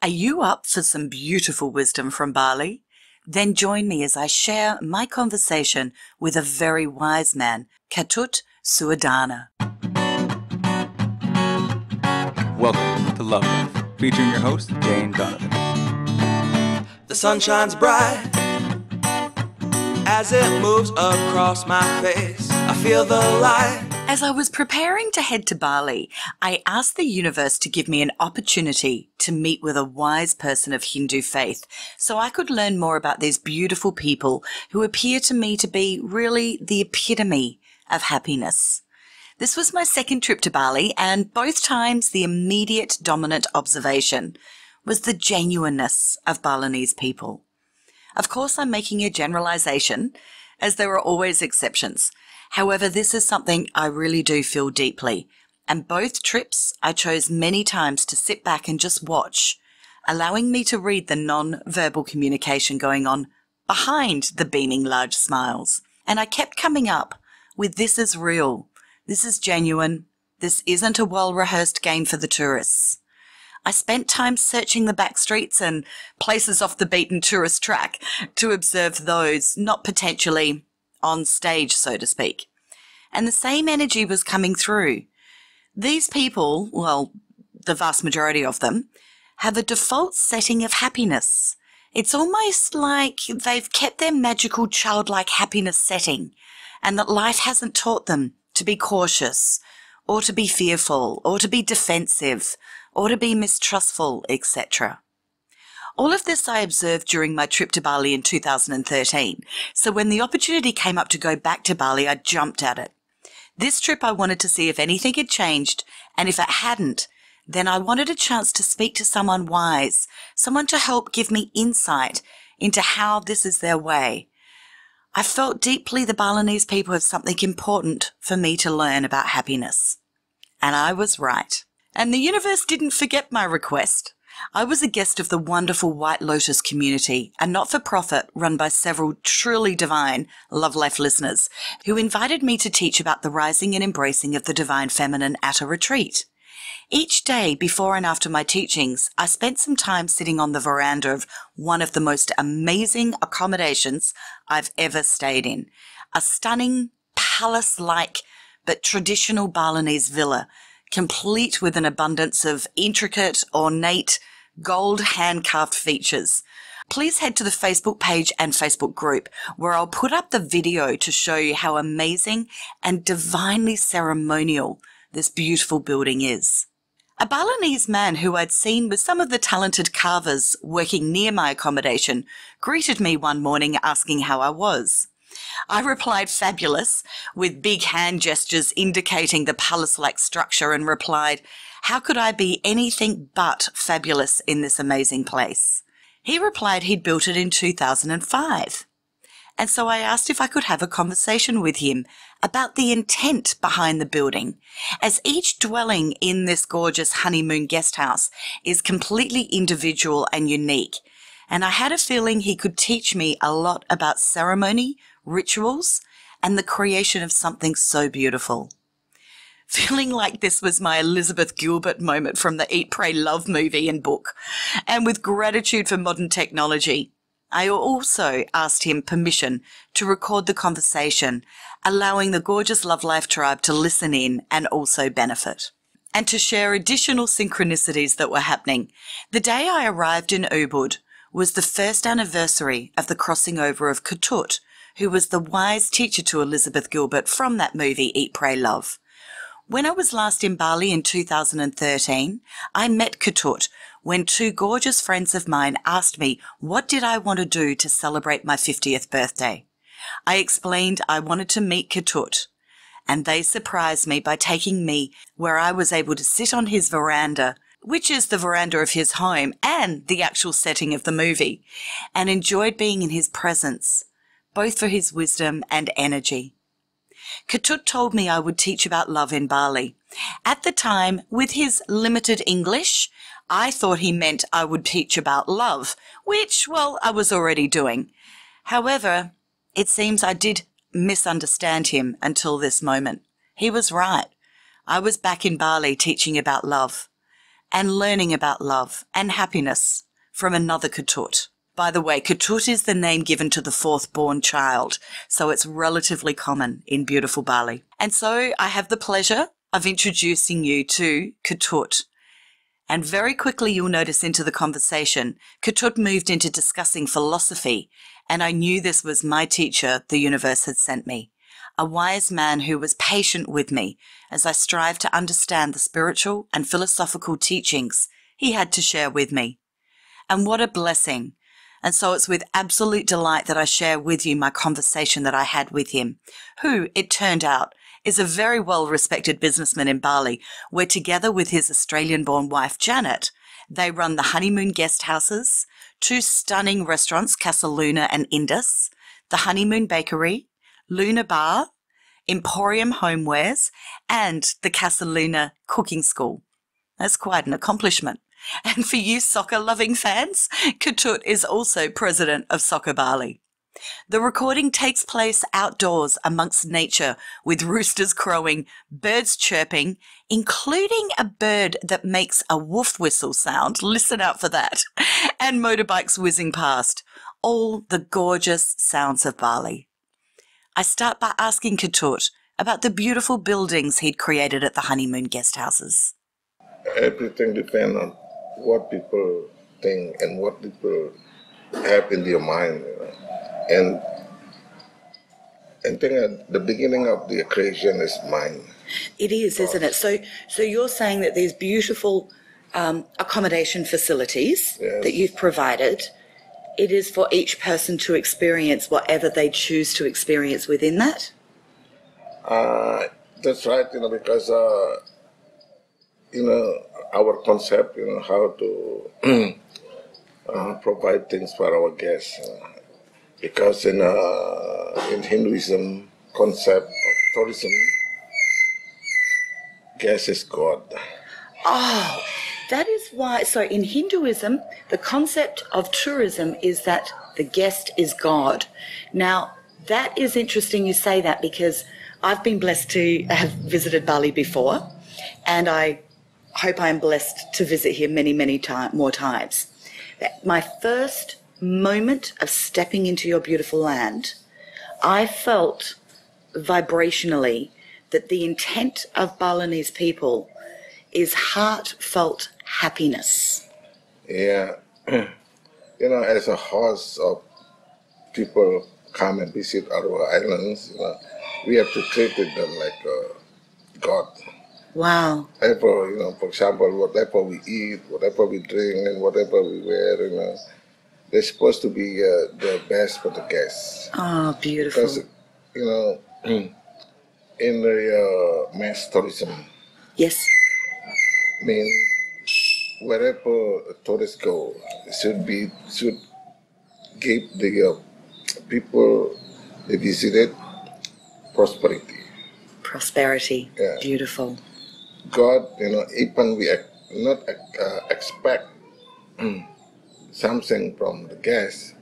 Are you up for some beautiful wisdom from Bali? Then join me as I share my conversation with a very wise man, Katut Suardana. Welcome to Love Life, featuring your host, Jane Donovan. The sun shines bright as it moves across my face. I feel the light. As I was preparing to head to Bali, I asked the universe to give me an opportunity to meet with a wise person of Hindu faith so I could learn more about these beautiful people who appear to me to be really the epitome of happiness. This was my second trip to Bali, and both times the immediate dominant observation was the genuineness of Balinese people. Of course, I'm making a generalization, as there are always exceptions. However, this is something I really do feel deeply, and both trips I chose many times to sit back and just watch, allowing me to read the non-verbal communication going on behind the beaming large smiles. And I kept coming up with "this is real, this is genuine, this isn't a well-rehearsed game for the tourists." I spent time searching the back streets and places off the beaten tourist track to observe those not potentially on stage, so to speak. And the same energy was coming through. These people, well, the vast majority of them, have a default setting of happiness. It's almost like they've kept their magical childlike happiness setting, and that life hasn't taught them to be cautious, or to be fearful, or to be defensive, or to be mistrustful, etc. All of this I observed during my trip to Bali in 2013, so when the opportunity came up to go back to Bali, I jumped at it. This trip I wanted to see if anything had changed, and if it hadn't, then I wanted a chance to speak to someone wise, someone to help give me insight into how this is their way. I felt deeply the Balinese people have something important for me to learn about happiness. And I was right. And the universe didn't forget my request. I was a guest of the wonderful White Lotus community, a not-for-profit run by several truly divine Love Life listeners who invited me to teach about the rising and embracing of the divine feminine at a retreat. Each day before and after my teachings, I spent some time sitting on the veranda of one of the most amazing accommodations I've ever stayed in, a stunning palace-like but traditional Balinese villa, complete with an abundance of intricate, ornate, gold hand-carved features. Please head to the Facebook page and Facebook group where I'll put up the video to show you how amazing and divinely ceremonial this beautiful building is. A Balinese man who I'd seen with some of the talented carvers working near my accommodation greeted me one morning asking how I was. I replied fabulous, with big hand gestures indicating the palace-like structure, and replied, how could I be anything but fabulous in this amazing place? He replied he'd built it in 2005. And so I asked if I could have a conversation with him about the intent behind the building, as each dwelling in this gorgeous honeymoon guest house is completely individual and unique. And I had a feeling he could teach me a lot about ceremony, rituals, and the creation of something so beautiful. Feeling like this was my Elizabeth Gilbert moment from the Eat, Pray, Love movie and book, and with gratitude for modern technology, I also asked him permission to record the conversation, allowing the gorgeous Love Life tribe to listen in and also benefit, and to share additional synchronicities that were happening. The day I arrived in Ubud was the first anniversary of the crossing over of Katut, who was the wise teacher to Elizabeth Gilbert from that movie Eat, Pray, Love. When I was last in Bali in 2013, I met Katut when two gorgeous friends of mine asked me what did I want to do to celebrate my 50th birthday. I explained I wanted to meet Katut, and they surprised me by taking me where I was able to sit on his veranda, which is the veranda of his home and the actual setting of the movie, and enjoyed being in his presence, both for his wisdom and energy. Katut told me I would teach about love in Bali. At the time, with his limited English, I thought he meant I would teach about love, which, well, I was already doing. However, it seems I did misunderstand him until this moment. He was right. I was back in Bali teaching about love. and learning about love and happiness from another Katut. By the way, Katut is the name given to the fourth born child, so it's relatively common in beautiful Bali. And so I have the pleasure of introducing you to Katut. And very quickly you'll notice into the conversation, Katut moved into discussing philosophy, and I knew this was my teacher the universe had sent me, a wise man who was patient with me as I strived to understand the spiritual and philosophical teachings he had to share with me. And what a blessing. And so it's with absolute delight that I share with you my conversation that I had with him, who, it turned out, is a very well-respected businessman in Bali, where together with his Australian-born wife, Janet, they run the honeymoon guest houses, two stunning restaurants, Casa Luna and Indus, the Honeymoon Bakery, Luna Bar, Emporium Homewares, and the Casa Luna Cooking School. That's quite an accomplishment. And for you soccer-loving fans, Katut is also president of Soccer Bali. The recording takes place outdoors amongst nature with roosters crowing, birds chirping, including a bird that makes a woof whistle sound. Listen out for that. And motorbikes whizzing past. All the gorgeous sounds of Bali. I start by asking Katut about the beautiful buildings he'd created at the honeymoon guest houses. Everything depends on what people think and what people have in their mind. And think at the beginning of the creation is mind. It is, isn't it? So you're saying that there's beautiful accommodation facilities that you've provided. It is for each person to experience whatever they choose to experience within that? That's right, because our concept, how to provide things for our guests. Because in Hinduism concept of tourism, guest is God. Oh, that is why. So in Hinduism, the concept of tourism is that the guest is God. Now, that is interesting you say that, because I've been blessed to have visited Bali before, and I hope I'm blessed to visit here many, many more times. My first moment of stepping into your beautiful land, I felt vibrationally that the intent of Balinese people is heartfelt happiness. Yeah. As a host of people come and visit our islands, we have to treat them like God. Wow. Therefore, for example, whatever we eat, whatever we drink, and whatever we wear, they're supposed to be the best for the guests. Oh, beautiful. Because, in the mass tourism, yes, wherever tourists go, should give the people they visited prosperity. Prosperity. Yeah. Beautiful. God, even we not expect something from the guests,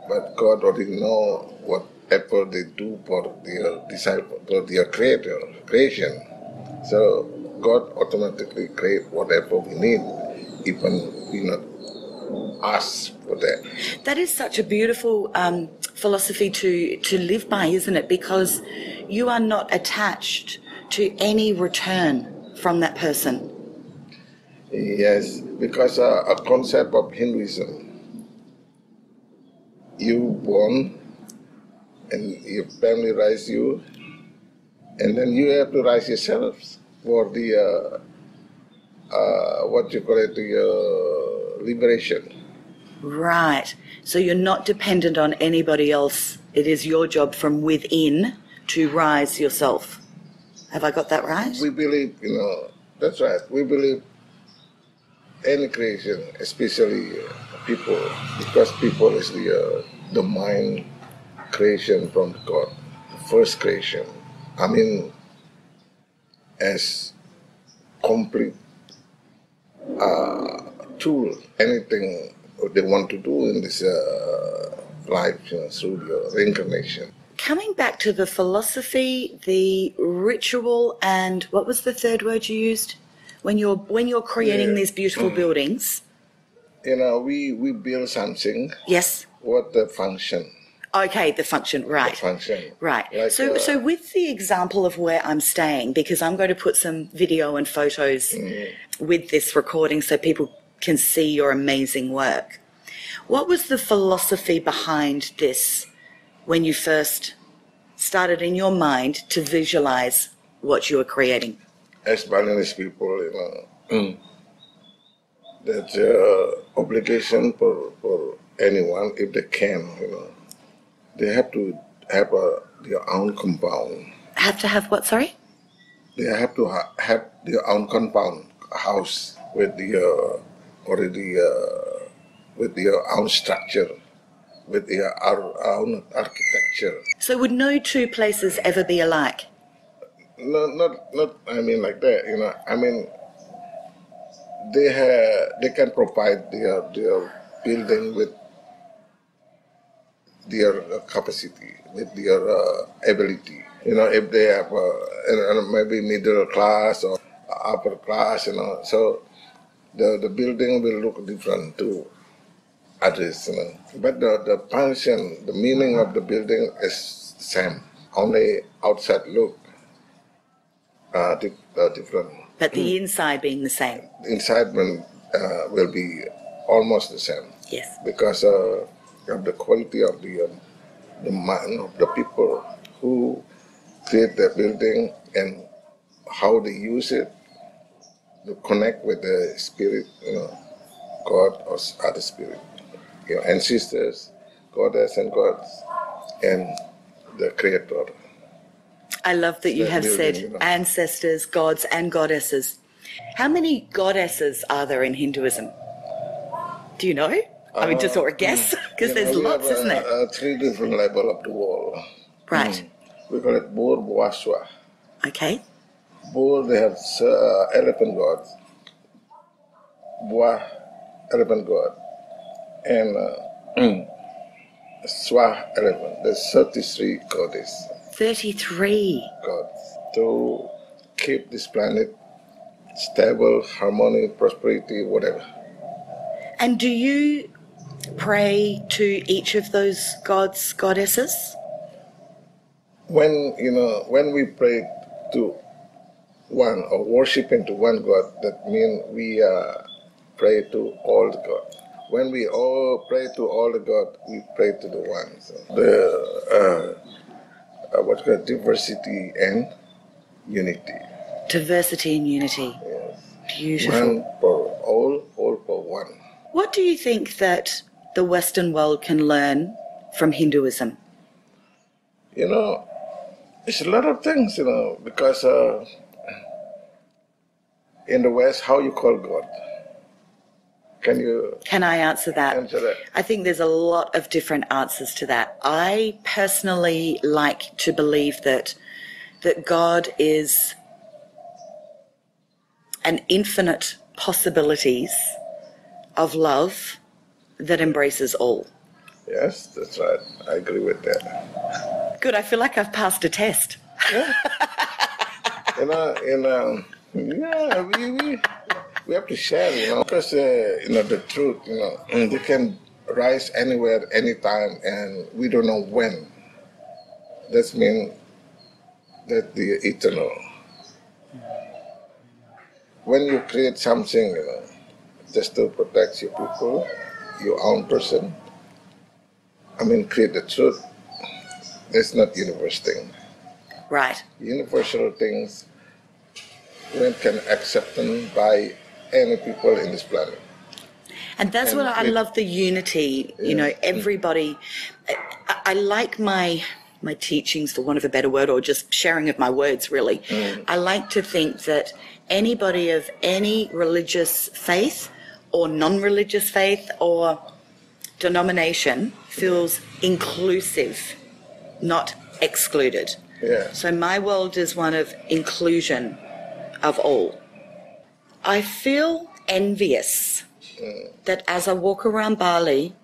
but God already know whatever they do for their disciple, for their creation. So God automatically create whatever we need, even we not ask for that. That is such a beautiful philosophy to live by, isn't it? Because you are not attached to any return from that person. Yes, because a concept of Hinduism, you born and your family raise you, and then you have to rise yourself for the the liberation. Right. So you're not dependent on anybody else. It is your job from within to rise yourself. Have I got that right? We believe, that's right. We believe any creation, especially people, because people is the mind creation from God, the first creation. As complete tool, anything they want to do in this life through the reincarnation. Coming back to the philosophy, the ritual, and what was the third word you used? when you're creating these beautiful buildings? We build something. Yes. What the function? Okay, the function, right. The function. Right. Like, so with the example of where I'm staying, because I'm going to put some video and photos with this recording so people can see your amazing work. What was the philosophy behind this when you first started in your mind to visualize what you were creating? As Balinese people, that's obligation for anyone, if they can, they have to have their own compound. Have to have what, sorry? They have to have their own compound, house with with their own structure, with their own architecture. So would no two places ever be alike? No, not. I mean like that. I mean, they can provide their building with their capacity, with their ability. If they have maybe middle class or upper class, so the building will look different to others. But the function, the meaning of the building is the same. Only outside look different. But the inside being the same. The inside will be almost the same. Yes. Because of the quality of the mind of the people who create the building and how they use it to connect with the spirit, God or other spirit, ancestors, goddess and gods, and the creator. I love that you have building, said ancestors, gods and goddesses. How many goddesses are there in Hinduism? Do you know? I mean, just or a guess? Because there's lots, isn't there? 3 different levels of the world. Right. We call it Bur, Buaswa. Okay. Bur, they have elephant gods. Bua, elephant god. And Swa, elephant. There's 33 goddesses. 33. Gods. To keep this planet stable, harmony, prosperity, whatever. And do you pray to each of those gods, goddesses? When we pray to one or worshiping to one God, that means we pray to all the gods. When we all pray to all the gods, we pray to the one. So the diversity and unity. Diversity and unity. Yes. Beautiful. One for all for one. What do you think that the Western world can learn from Hinduism? It's a lot of things, because in the West, how you call God? Can I answer that? Answer that? I think there's a lot of different answers to that. I personally like to believe that God is an infinite possibilities of love that embraces all. Yes, that's right. I agree with that. Good. I feel like I've passed a test. Yeah. We have to share, because the truth, they can rise anywhere, anytime, and we don't know when. That means that the eternal. When you create something, just to protect your people, your own person, create the truth. It's not universal thing. Right. Universal things, one can accept them by any people in this planet. And that's what I love, the unity, everybody. I like my teachings, for want of a better word, or just sharing of my words, really. I like to think that anybody of any religious faith or non-religious faith or denomination feels inclusive, not excluded. Yeah. So my world is one of inclusion of all. I feel envious that as I walk around Bali,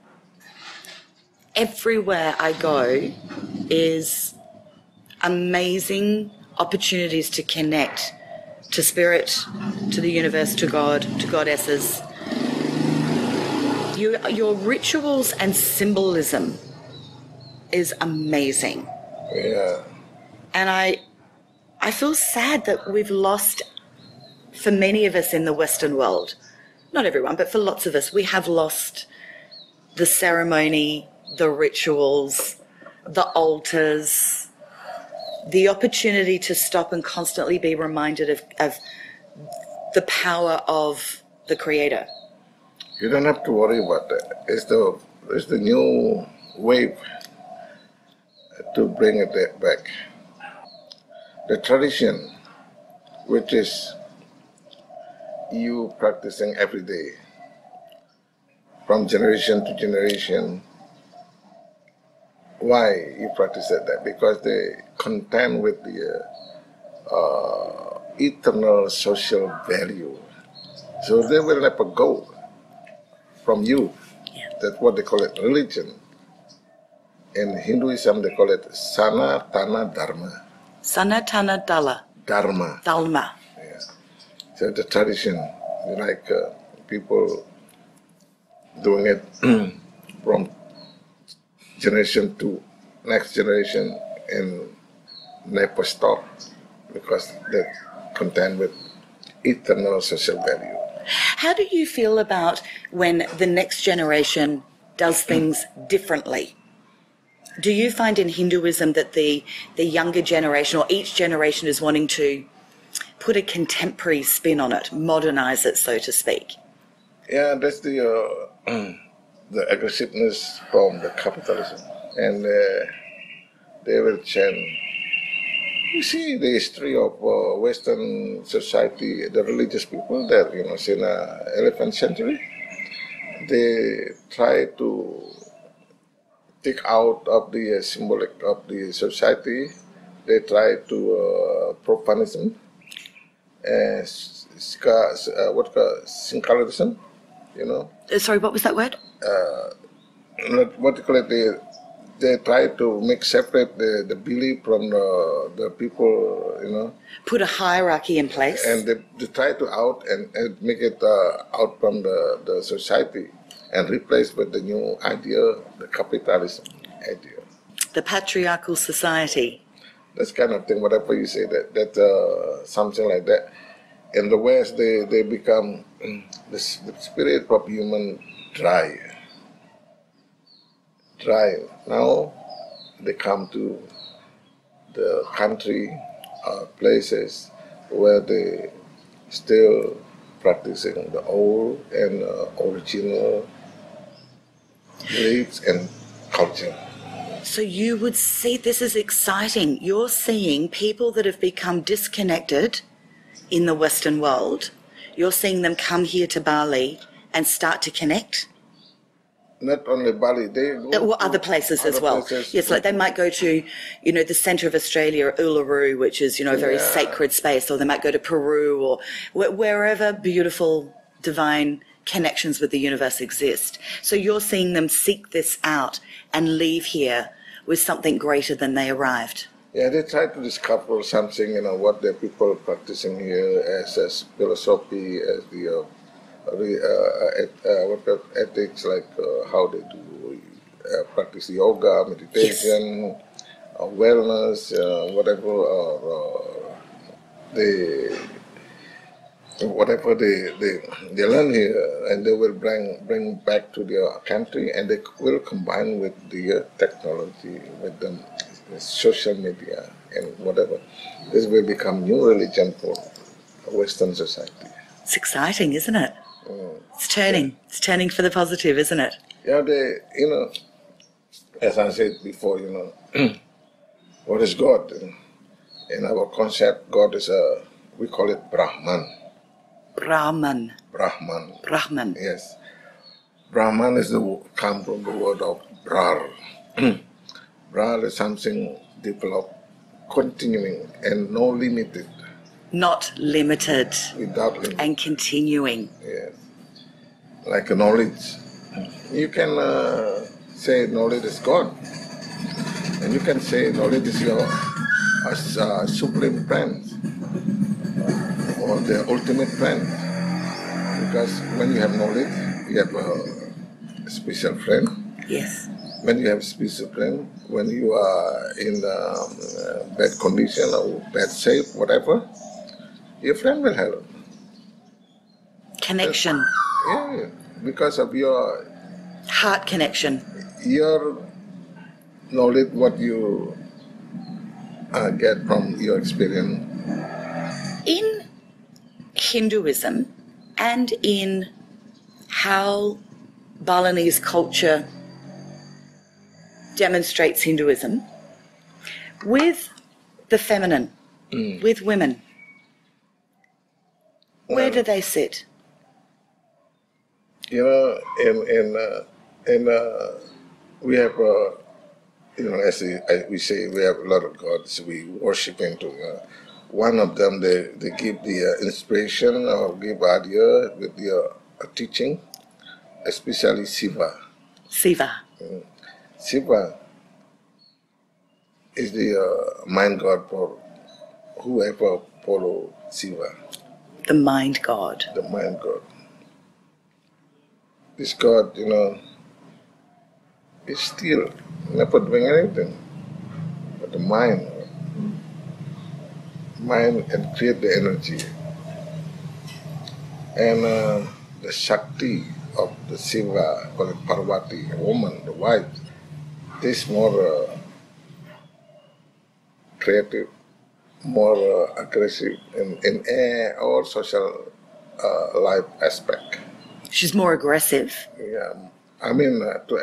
everywhere I go is amazing opportunities to connect to spirit, to the universe, to God, to goddesses. Your rituals and symbolism is amazing. Yeah. And I feel sad that we've lost, for many of us in the Western world, not everyone, but for lots of us, we have lost the ceremony, the rituals, the altars, the opportunity to stop and constantly be reminded of the power of the Creator. You don't have to worry about that. It's the new wave to bring it back. The tradition, which is you practicing every day, from generation to generation. Why you practice that? Because they contend with the eternal social value. So they will never go from you. Yeah. That's what they call it, religion. In Hinduism, they call it Sanatana Dharma. Sanatana Dharma. Dharma. Yeah. So the tradition, like people doing it from generation to next generation and never stop, because they contend with eternal social value. How do you feel about when the next generation does things differently? Do you find in Hinduism that the younger generation, or each generation, is wanting to put a contemporary spin on it, modernize it, so to speak? Yeah, that's the aggressiveness from the capitalism, and they will chant. You see the history of Western society, the religious people there, since 11th century, they try to take out of the symbolic of the society. They try to profanism, syncretism, Sorry, what was that word? What do you call it? They try to make separate the belief from the people, Put a hierarchy in place. and they try to out and make it out from the society and replace with the new idea, the capitalism idea. The patriarchal society. That's kind of thing, whatever you say, that something like that. In the West, they become the spirit of human dry. Now they come to the country, places where they still practicing the old and original beliefs and culture. So you would see, this is exciting. You're seeing people that have become disconnected in the Western world. You're seeing them come here to Bali and start to connect. Not only Bali, they go Well, to other places as other well. places. Yes, like they might go to, the centre of Australia, Uluru, which is, a very sacred space, or they might go to Peru, or wherever beautiful, divine connections with the universe exist. So you're seeing them seek this out and leave here with something greater than they arrived. Yeah, they try to discover something, what the people practicing here as philosophy, as the ethics, like how they do practice yoga, meditation, wellness, whatever they learn here, and they will bring back to their country, and they will combine with the technology, with the social media and whatever. This will become new religion for Western society. It's exciting, isn't it? It's turning. Yeah. It's turning for the positive, isn't it? Yeah, as I said before, what is God? In our concept, God is we call it Brahman. Brahman. Yes. Brahman is come from the word of Brar. Brar is something developed, continuing, and no limited. Not limited. Without limit. And continuing. Yes. Like knowledge. You can say knowledge is God. And you can say knowledge is your supreme friend. or the ultimate friend. Because when you have knowledge, you have a special friend. Yes. When you have special friend, when you are in bad condition or bad shape, whatever, your friend will help. Connection. Yeah, because of your Heart connection. knowledge, what you get from your experience. In Hinduism and in how Balinese culture demonstrates Hinduism, with the feminine, with women, where do they sit? You know, we have, as we say, we have a lot of gods we worship into. One of them, they give the inspiration or give idea with the teaching, especially Shiva. Siva. Shiva is the mind god for whoever follow Shiva. The mind god. The mind god. This god, is still never doing anything. But the mind and create the energy. And the Shakti of the Shiva, called Parvati, a woman, the wife, is more creative, more aggressive in all social life aspect. She's more aggressive. Yeah, I mean to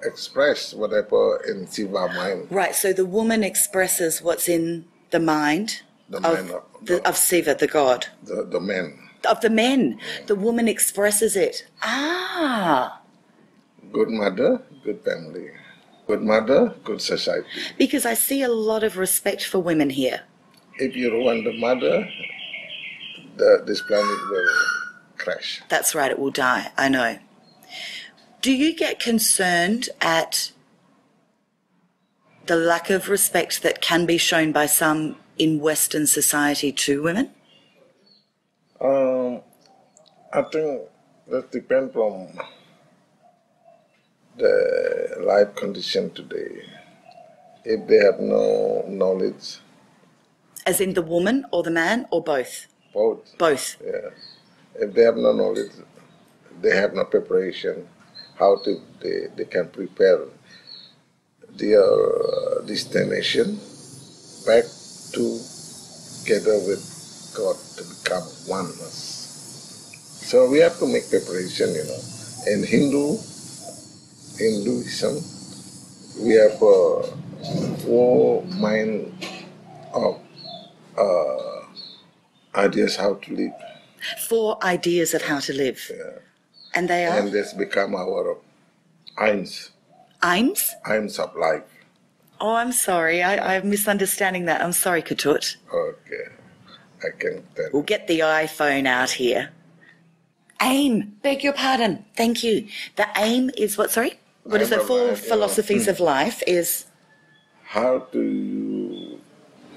express whatever in Shiva mind. Right, so the woman expresses what's in the mind, of Shiva, the god. The men. Of the men. The woman expresses it. Ah. Good mother, good family. Good mother, good society. Because I see a lot of respect for women here. If you ruin the mother, this planet will crash. That's right, it will die, I know. Do you get concerned at the lack of respect that can be shown by some in Western society to women? I think that depends from the life condition today. If they have no knowledge. As in the woman or the man or both? Both. Both. Yeah. If they have no knowledge, they have no preparation, they can prepare their destination back together with God to become oneness. So we have to make preparation, In Hinduism, we have four mind of ideas how to live. 4 ideas of how to live. Yeah. And they are? And this become our aims. Aims? Aims of life. Oh, I'm sorry. I'm misunderstanding that. I'm sorry, Katut. Okay. I can tell. We'll get the iPhone out here. Aim. Beg your pardon. Thank you. The aim is what, sorry? What is it? 4 philosophies of life is? How do you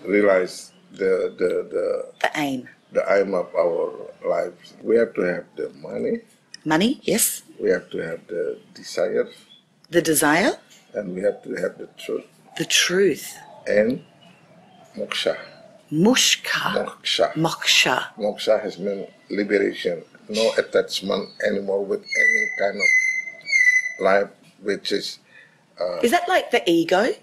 realize the aim. The aim of our lives? We have to have the money. Money, yes. We have to have the desire. The desire. And we have to have the truth. The truth. And moksha. Moksha. Moksha has meant liberation. No attachment anymore with any kind of life, which is... is that like the ego?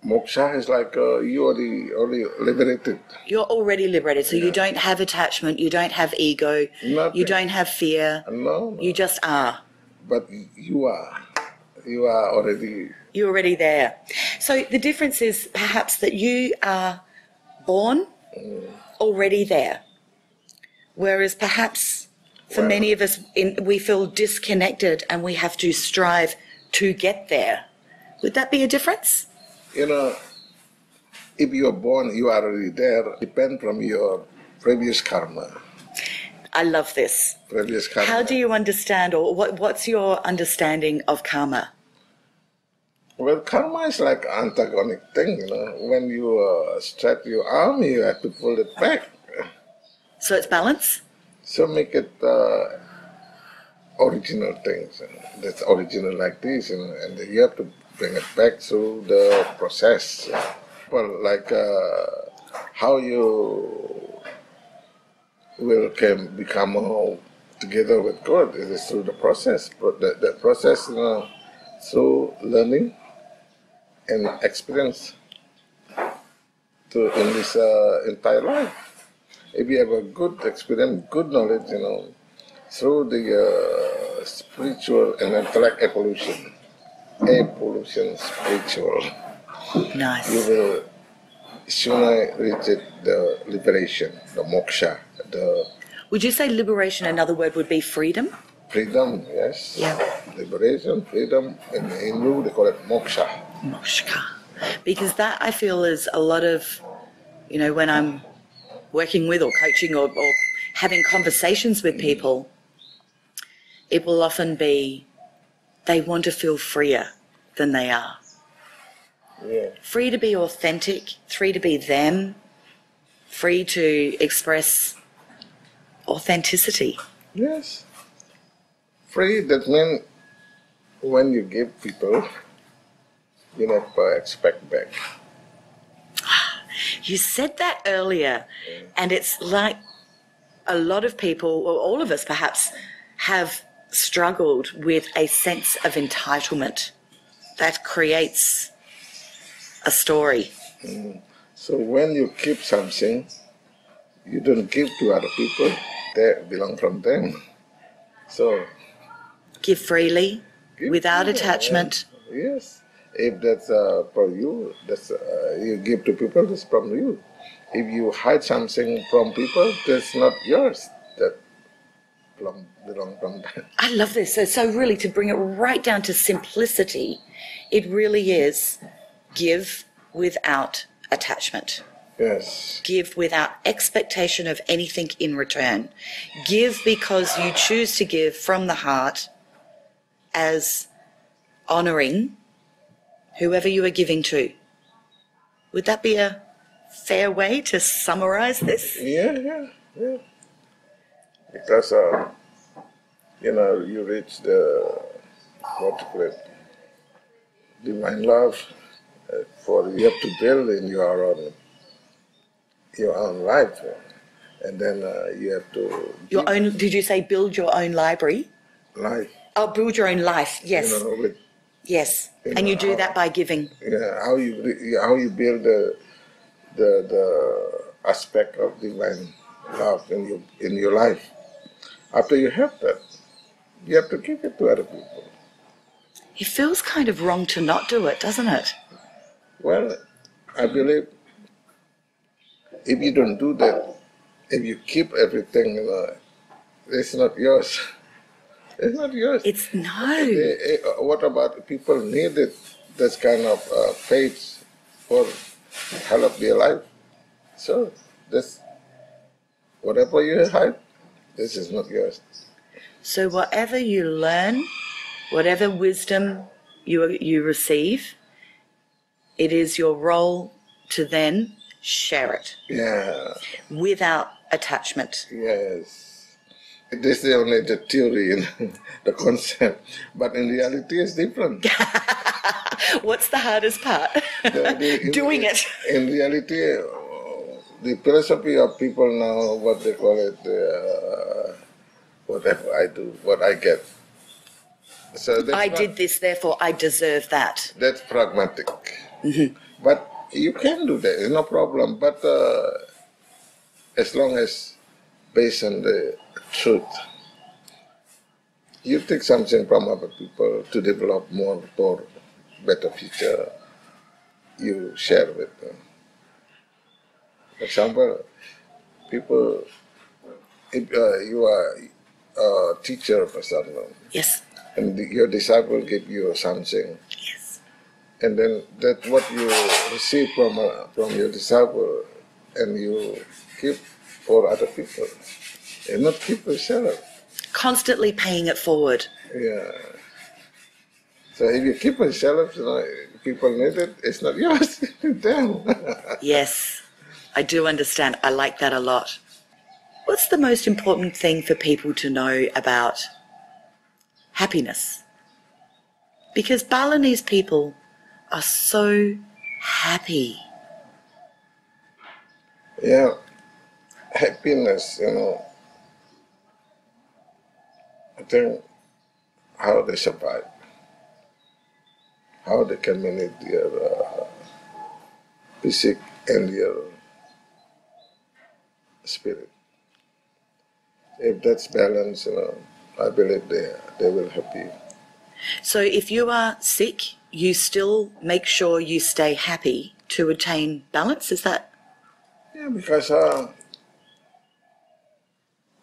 Moksha is like you already liberated. You're already liberated, so you don't have attachment, you don't have ego, Nothing. You don't have fear. No. You just are. But you are. You are already... You're already there. So the difference is perhaps that you are born already there, whereas perhaps for many of us we feel disconnected and we have to strive to get there. Would that be a difference? If you're born, you are already there. Depend from your previous karma. I love this. Previous karma. How do you understand, or what's your understanding of karma? Well, karma is like an antagonic thing, When you stretch your arm, you have to pull it back. So it's balance? So make it original things. That's original like this, and you have to bring it back through the process. Well, like how you can become together with God. It is through the process. But the process, through learning and experience in this entire life. If you have a good experience, good knowledge, through the spiritual and intellect evolution, spiritual, Nice. you will sooner reach the liberation, the moksha, the Would you say liberation, another word would be freedom? freedom, yes. Yeah. Liberation, freedom, in Hindu they call it moksha. Moksha. Because that, I feel, is a lot of, when I'm working with or coaching or having conversations with people, it will often be they want to feel freer than they are. Yeah. Free to be authentic, free to be them, free to express authenticity. Yes. Free, that means when you give people, you never expect back. You said that earlier, and it's like a lot of people, or all of us perhaps, have struggled with a sense of entitlement that creates a story. So when you keep something, you don't give to other people, they belong from them. So Give freely, give without freely, attachment. yes. If that's for you, that's you give to people, that's from you. If you hide something from people, that's not yours. That belong from them. I love this. So really, to bring it right down to simplicity, it really is give without attachment. Yes. Give without expectation of anything in return. Give because you choose to give from the heart, as honouring whoever you are giving to. Would that be a fair way to summarise this? Yeah. Because you reach the divine love. For you have to build in your own life, and then you have to Your own? Did you say build your own library? life. Oh, build your own life. Yes, With yes. And you do that by giving. how you build the aspect of divine love in your life. After you have that, you have to give it to other people. It feels kind of wrong to not do it, doesn't it? Well, I believe if you don't do that, if you keep everything, it's not yours. It's not yours. It's no. What about people needed this kind of faith for help their life? So this, whatever you hide, this is not yours. So whatever you learn, whatever wisdom you receive, it is your role to then share it. Yeah. Without attachment. Yes. This is only the theory and the concept, but in reality it's different. What's the hardest part? Doing it. In reality, the philosophy of people now, what they call it, whatever I do, what I get. So I did this, therefore I deserve that. That's pragmatic. Mm-hmm. But you can do that, it's no problem. But as long as based on the truth, you take something from other people to develop more for better future, you share with them. For example, people, if you are a teacher for someone, Yes. and your disciple give you something, Yes. and then that's what you receive from your disciple, and you keep for other people, and not keep for yourself. Constantly paying it forward. Yeah. So if you keep for yourself, people need it. It's not yours. Them. Yes, I do understand. I like that a lot. What's the most important thing for people to know about happiness? Because Balinese people are so happy. Yeah, happiness, I think how they survive, how they can manage their physique and their spirit. If that's balanced, I believe they will happy. So if you are sick, you still make sure you stay happy to attain balance, is that? Yeah, because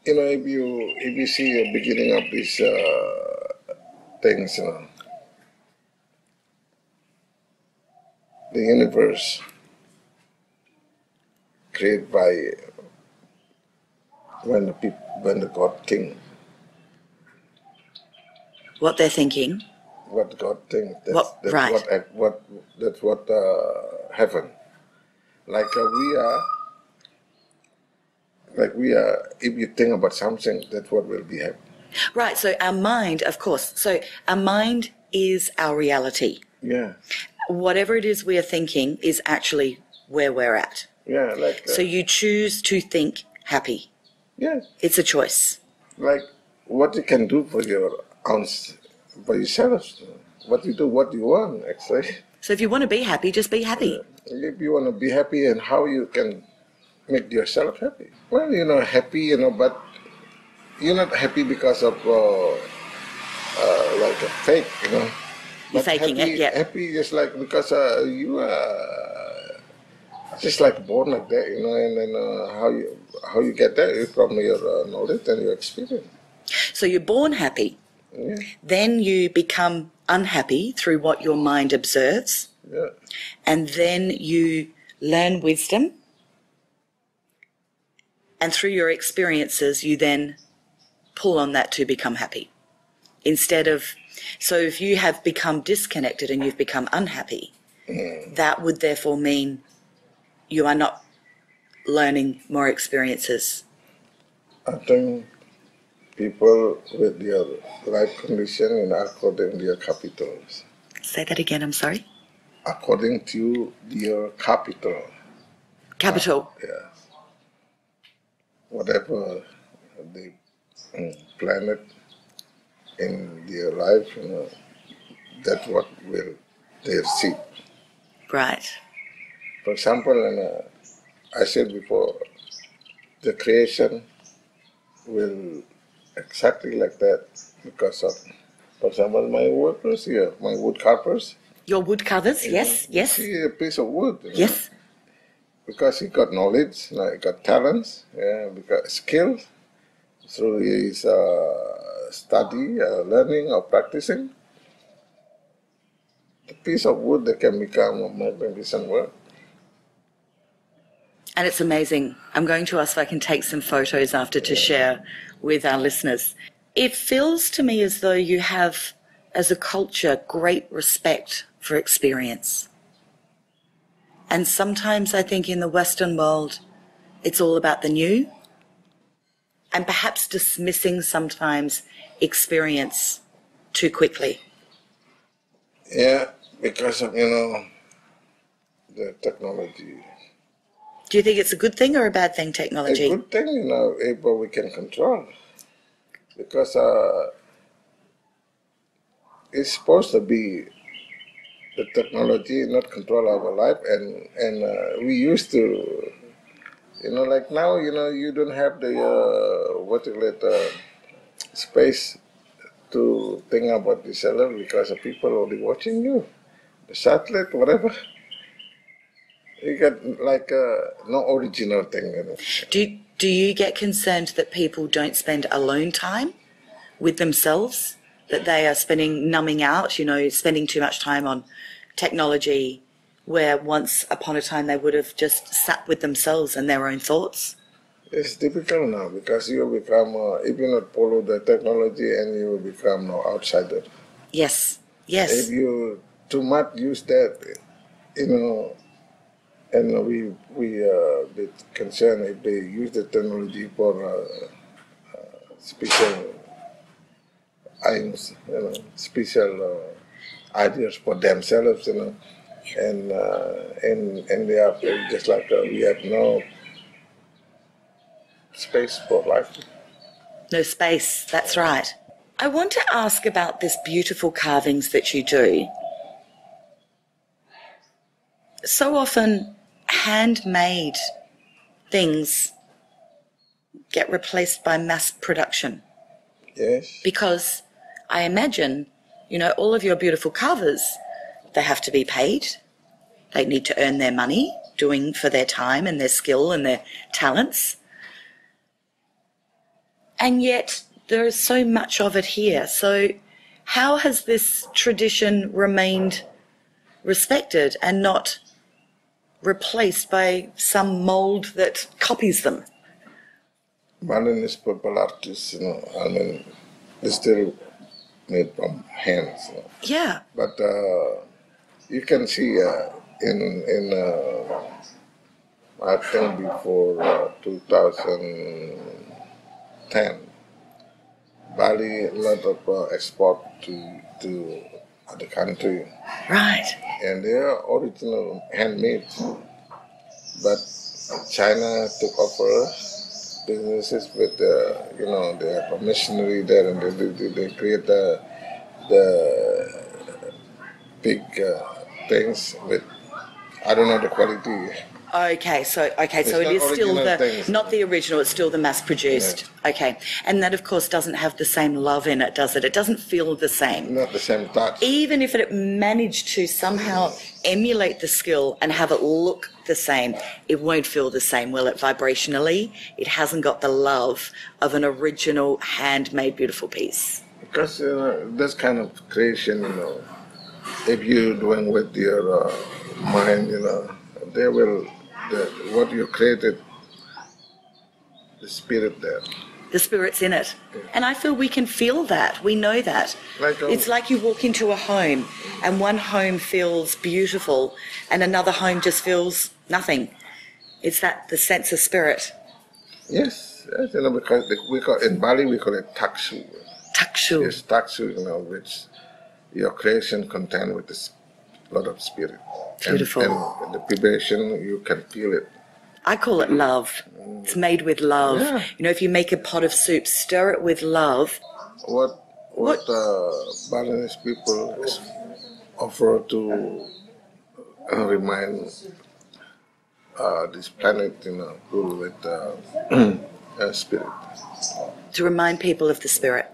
if you see the beginning of these things, the universe created by when the God King, What they're thinking. what God thinks, Right. that's what heaven. Like we are. If you think about something, that's what will be happen. Right, so our mind, of course. So our mind is our reality. Yeah, Whatever it is we are thinking is actually where we're at. yeah. Like So you choose to think happy. yeah, It's a choice. like what you can do for your own, for yourself. What you do, what you want, actually. So if you want to be happy, just be happy. If you want to be happy, and how you can make yourself happy. Well, happy, but you're not happy because of like a fake, You're But faking happy, it, yeah. Happy just like because you are just like born like that, and then how you get that is from your knowledge and your experience. So you're born happy. Yeah, Then you become unhappy through what your mind observes. yeah, And then you learn wisdom. And through your experiences, you then pull on that to become happy. So if you have become disconnected and you've become unhappy, that would therefore mean you are not learning more experiences. I think people with their life condition and according to their capitals. Say that again, I'm sorry. According to their capital. Capital. Yeah. Whatever they planet in their life, that's what will they see. Right. For example, I said before, the creation will exactly like that because of, for example, my workers here, my wood carvers. Your wood covers, yes, yes, See a piece of wood. yes. Because he got knowledge, he got talents, because skills through his study, learning, or practicing. The piece of wood that can become a magnificent work. And it's amazing. I'm going to ask if I can take some photos after to share with our listeners. It feels to me as though you have, as a culture, great respect for experience. And sometimes I think in the Western world, it's all about the new and perhaps dismissing sometimes experience too quickly. Yeah, because of, the technology. Do you think it's a good thing or a bad thing, technology? A good thing, if we can control. Because it's supposed to be the technology not control our life, and we used to, like now, you don't have the space to think about this other because of people only watching you, the satellite, whatever. You got like no original thing. Do you get concerned that people don't spend alone time with themselves, that they are numbing out, spending too much time on technology, where once upon a time they would have just sat with themselves and their own thoughts? It's difficult now because you become, if you not follow the technology, and you become no outsider. Yes, If yes. you too much use that, And we bit concerned if they use the technology for special aims, special ideas for themselves, and they are just like we have no space for life. No space, that's right. I want to ask about this beautiful carvings that you do. So often handmade things get replaced by mass production. Yes. Because I imagine, all of your beautiful carvers, they have to be paid. They need to earn their money doing for their time and their skill and their talents. And yet there is so much of it here. So how has this tradition remained respected and not replaced by some mould that copies them? Balinese purple artists, they still made from hands. Yeah. But you can see in I think before 2010, Bali a lot of export to other country. Right. And they are original handmade, but China took over businesses with they have a machinery there, and they create the big things with I don't know the quality. Okay, so it is not still things. not the original, it's still the mass produced. Yes. Okay. And that of course doesn't have the same love in it, does it? It doesn't feel the same. Not the same touch. Even if it managed to somehow emulate the skill and have it look the same, it won't feel the same, will it, vibrationally? It hasn't got the love of an original handmade beautiful piece. Because this kind of creation, if you're doing with your mind, they will, what you created, the spirit there. The spirit's in it. And I feel we can feel that. We know that. It's like you walk into a home and one home feels beautiful and another home just feels nothing. It's the sense of spirit. Yes, because in Bali we call it taksu. Takshu. Yes, taksu, which your creation contains with a lot of spirit. Beautiful. And the vibration, you can feel it. I call it love. It's made with love. Yeah. If you make a pot of soup, stir it with love. What Balinese people offer to remind this planet, full with spirit. To remind people of the spirit.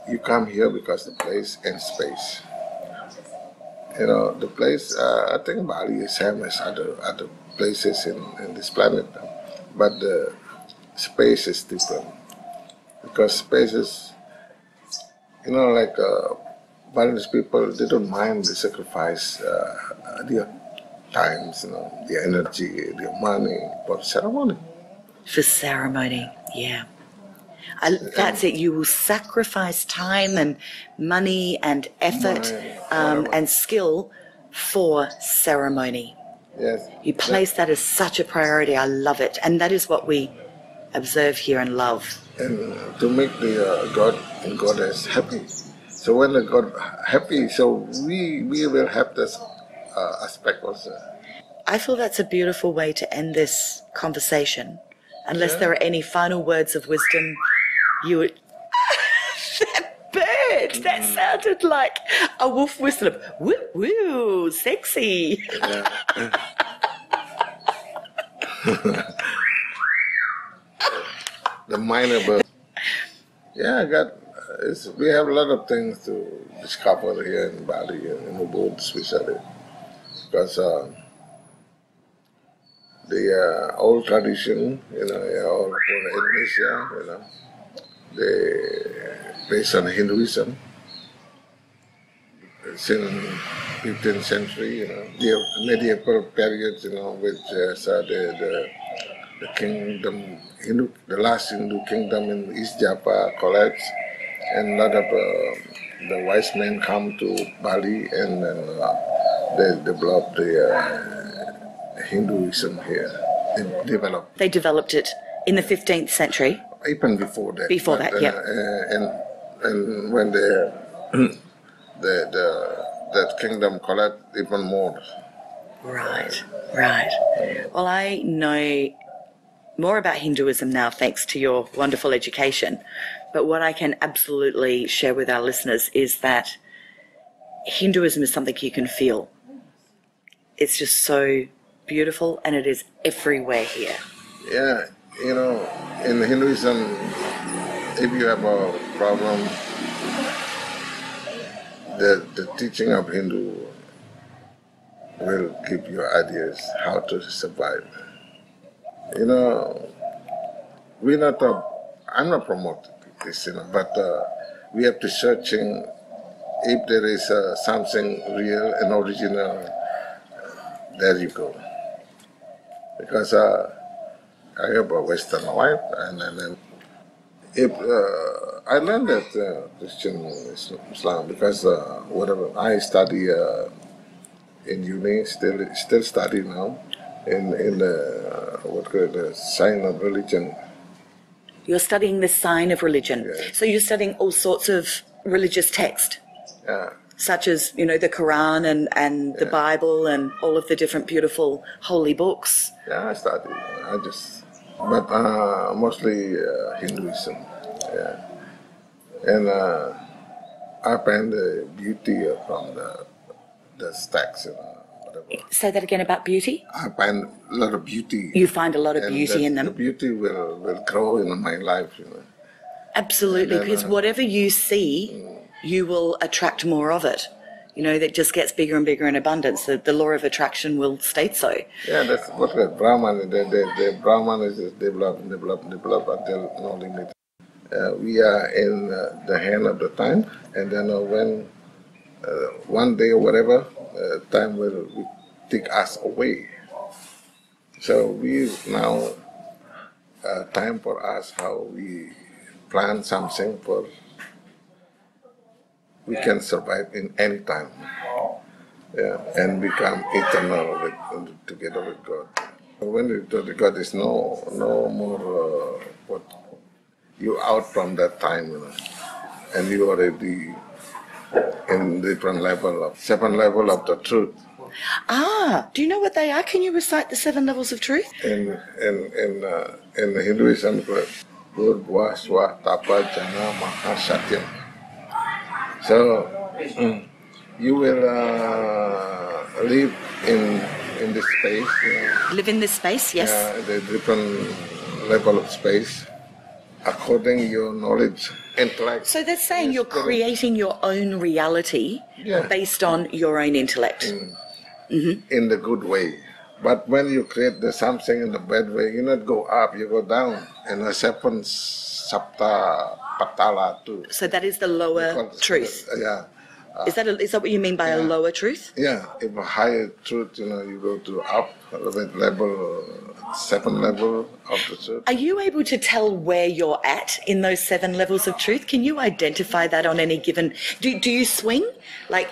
You come here because the place and space. The place, I think Bali is same as other places in this planet, but the space is different. Because space is, Balinese people, they don't mind the sacrifice, their times, their energy, their money for ceremony. For ceremony, yeah. That's it. You will sacrifice time and money and effort and skill for ceremony. Yes. You place that as such a priority. I love it. And that is what we observe here and love. And to make the God and Goddess happy. So when the God happy, so we will have this aspect also. I feel that's a beautiful way to end this conversation. Unless there are any final words of wisdom you would... That bird! That sounded like a wolf whistle. Woo, woo, sexy. Yeah. The minor bird. Yeah, we have a lot of things to discover here in Bali and in Ubud especially. Because the old tradition, all for Indonesia, they based on Hinduism. Since 15th century, the medieval period, which the kingdom, the last Hindu kingdom in East Java collapsed, and a lot of the wise men come to Bali and they developed the Hinduism here. They developed it in the 15th century. Even before that. Before that, yeah. And when that kingdom collapsed, even more. Right. Well, I know more about Hinduism now thanks to your wonderful education. But what I can absolutely share with our listeners is that Hinduism is something you can feel. It's just so beautiful, and it is everywhere here. Yeah, in Hinduism, if you have a problem, the teaching of Hindu will give you ideas how to survive. I'm not promoting this, but we have to searching if there is something real and original. There you go. Because I have a Western wife, and then if I learned that Christian Islam because whatever I study in uni, still study now in the sign of religion. You're studying the sign of religion. Yeah. So you're studying all sorts of religious text. Yeah. Such as, the Quran and the Bible and all of the different beautiful holy books. Yeah, I study. But mostly Hinduism. Yeah. And I find the beauty from the stacks, whatever. Say that again about beauty? I find a lot of beauty. You find a lot of beauty in them? The beauty will grow in my life, Absolutely, then, because whatever you see, you will attract more of it. That just gets bigger and bigger in abundance. The law of attraction will state so. Yeah, that's what the Brahman, the Brahman is just develop until no limit. We are in the hand of the time, and then when one day or whatever, time will take us away. So we now time for us how we plan something for we can survive in any time, and become eternal together with God. When you talk to God, there's no more what you out from that time, and you already in different level seven level of the truth. Do you know what they are? Can you recite the 7 levels of truth? In Hinduism, Purva Swa Tapa Jana Maha Satyam. So you will live in this space. Live in this space, yes. The different level of space according your knowledge, intellect. So that's saying you're creating your own reality based on your own intellect. In the good way. But when you create something in the bad way, you not go up, you go down. And the 7 sapta patala too. So that is the lower truth. Yeah. Is that what you mean by a lower truth? Yeah. If a higher truth, you go to up level, 7 level of the truth. Are you able to tell where you're at in those 7 levels of truth? Can you identify that on any given? Do you swing? Like,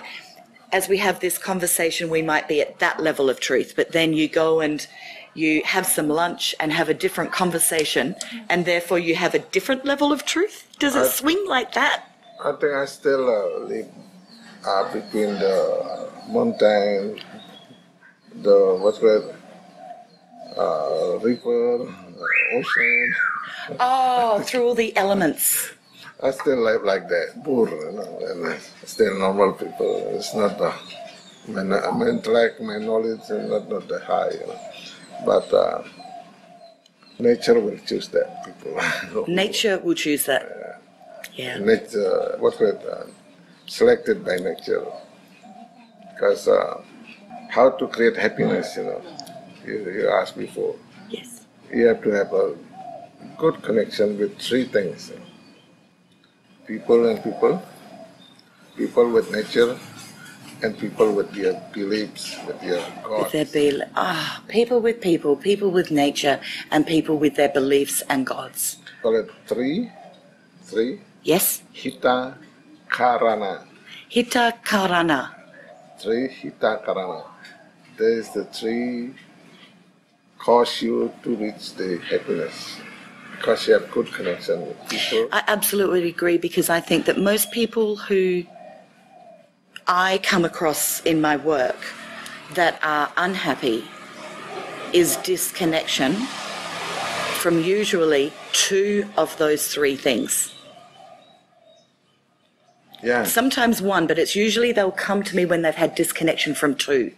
as we have this conversation, we might be at that level of truth, but then you go and you have some lunch and have a different conversation, and therefore you have a different level of truth? Does it swing like that? I think I still live between the mountain, river, ocean. Oh, through all the elements. I still live like that, poor, and still normal people. It's not my intellect, my knowledge is not that high, but nature will choose that people. Nature will choose that. Yeah. Nature, selected by nature, because how to create happiness, you asked before. Yes. You have to have a good connection with 3 things. People and people with nature, and people with their beliefs, with their God. People with people with nature, and people with their beliefs and gods. Call it 3. Yes. Hita Karana. Hita Karana. three hita karana. There is the three cause you to reach the happiness because you have good connection with people. I absolutely agree, because I think that most people who I come across in my work that are unhappy is disconnection from usually two of those three things. Yeah. Sometimes one, but it's usually they'll come to me when they've had disconnection from two.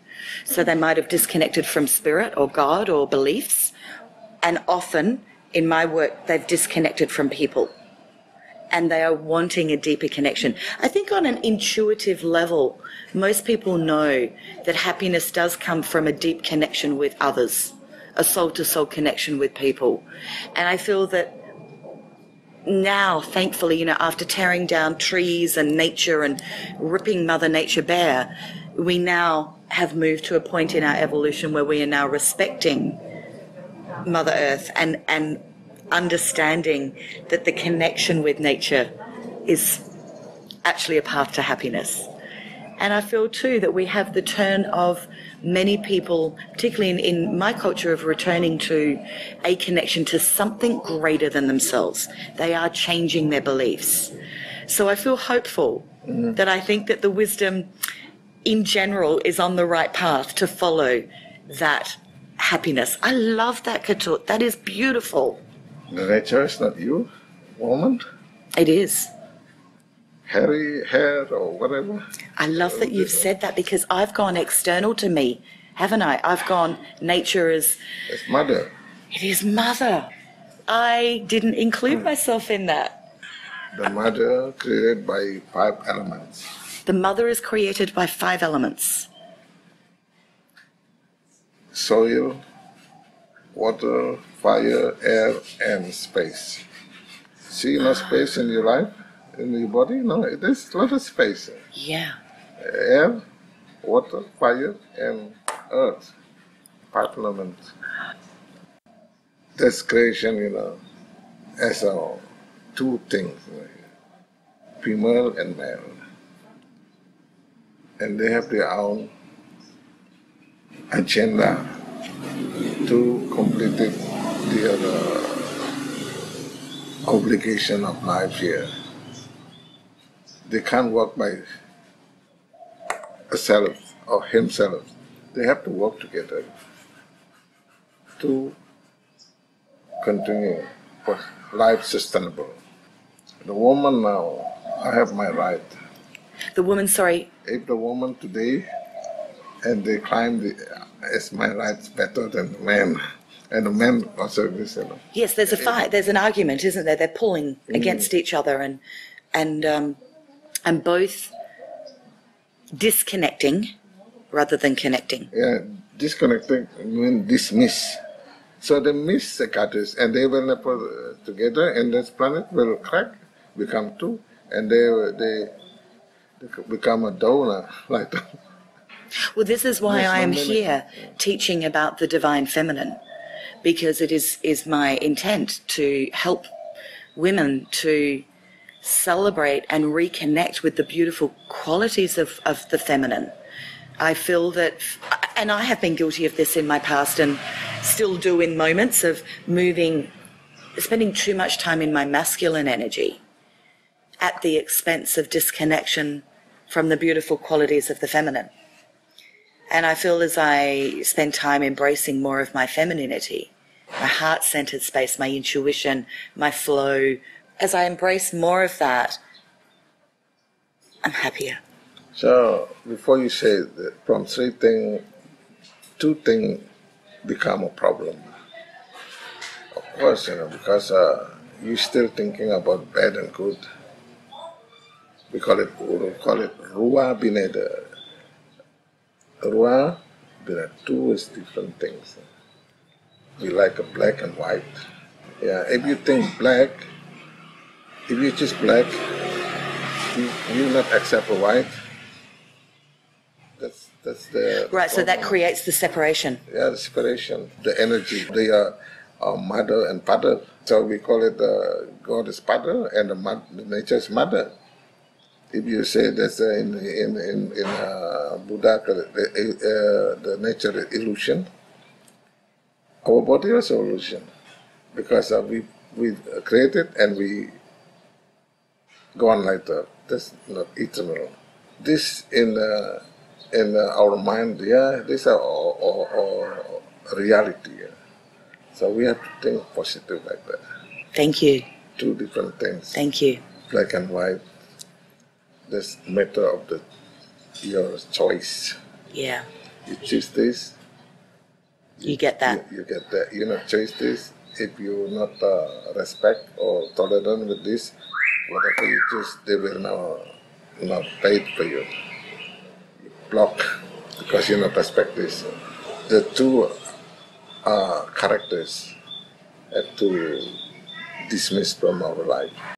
So they might have disconnected from spirit or God or beliefs, and often in my work they've disconnected from people and they are wanting a deeper connection. I think on an intuitive level, most people know that happiness does come from a deep connection with others, a soul-to-soul connection with people. And I feel that now, thankfully, after tearing down trees and nature and ripping Mother Nature bare, we now have moved to a point in our evolution where we are now respecting Mother Earth and understanding that the connection with nature is actually a path to happiness. And I feel too that we have the turn of many people, particularly in my culture, of returning to a connection to something greater than themselves. They are changing their beliefs. So I feel hopeful that I think that the wisdom in general is on the right path to follow that happiness. I love that, Katut. That is beautiful. The nature is not you, woman. It is. Hairy hair or whatever. I love that you've said that, because I've gone external to me, haven't I? I've gone, nature is... It's mother. It is mother. I didn't include myself in that. The mother created by 5 elements. The mother is created by 5 elements. Soil, water, fire, air, and space. See no space in your life? In your body? No, there's a lot of space. Yeah. Air, water, fire, and earth. 5 elements. This creation, as 2 things, female and male. And they have their own agenda to complete their obligation of life here. They can't work by herself or himself. They have to work together to continue for life sustainable. The woman now, I have my right. The woman, sorry. If the woman today and they climb it's my rights better than the man. And the men also this, Yes, there's a fight. There's an argument, isn't there? They're pulling against each other and both disconnecting rather than connecting. Yeah, disconnecting means dismiss. So they miss the Katut and they will never together, and this planet will crack, become 2, and they become a donor like that. Well, this is why I am here teaching about the divine feminine, because it is my intent to help women to celebrate and reconnect with the beautiful qualities of the feminine. I feel that, and I have been guilty of this in my past and still do in moments of spending too much time in my masculine energy at the expense of disconnection from the beautiful qualities of the feminine. And I feel as I spend time embracing more of my femininity, my heart-centered space, my intuition, my flow, as I embrace more of that, I'm happier. So before you say that from 3 things, 2 things become a problem. Of course, because you're still thinking about bad and good. We call it Ruwa Bineda. Ruwa Bineda, 2 is different things. We like a black and white. Yeah, if you think black, if you just black, you not accept a white. That's the Right, problem. so that creates the separation. Yeah, the separation, the energy. They are mother and father. So we call it God is father and the nature is mother. If you say that in Buddha, the nature is illusion, our body was illusion because we created and we go on later. That's not eternal. This in our mind, yeah, this is our reality. Yeah. So we have to think positive like that. Thank you. Two different things. Thank you. Black and white. This matter of your choice. Yeah. You choose this. You get that. You get that. You not choose this. If you not respect or tolerant with this, whatever you choose, they will not pay it for you. You block because you not respect this. The two characters have to dismiss from our life.